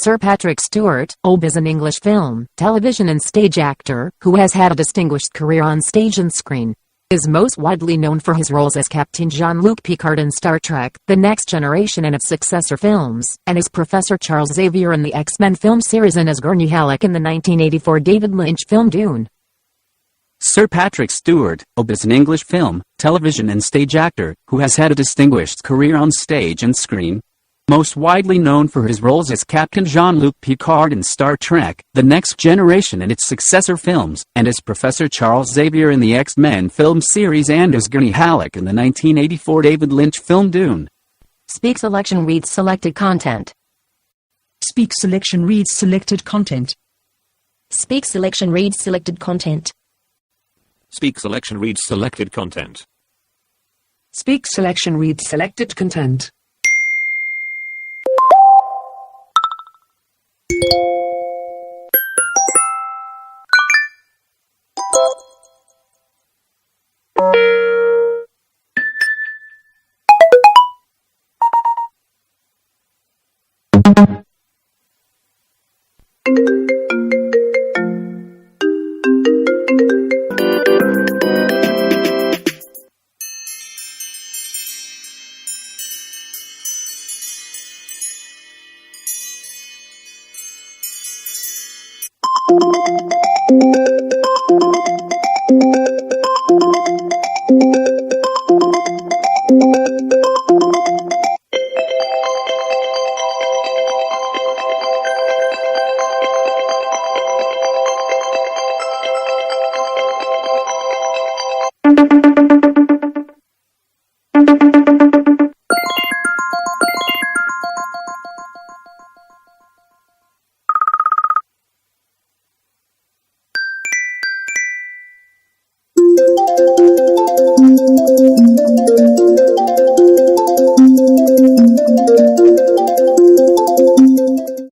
Sir Patrick Stewart, Ob is an English film, television and stage actor, who has had a distinguished career on stage and screen. He is most widely known for his roles as Captain Jean-Luc Picard in Star Trek: The Next Generation and its successor films, and as Professor Charles Xavier in the X-Men film series and as Gurney Halleck in the 1984 David Lynch film Dune. Sir Patrick Stewart, Ob is an English film, television and stage actor, who has had a distinguished career on stage and screen. Most widely known for his roles as Captain Jean-Luc Picard in Star Trek: The Next Generation and its successor films, and as Professor Charles Xavier in the X-Men film series and as Gurney Halleck in the 1984 David Lynch film Dune. Speak selection reads selected content. Speak selection reads selected content. Speak selection reads selected content. Speak selection reads selected content. Speak selection reads selected content. Thank you.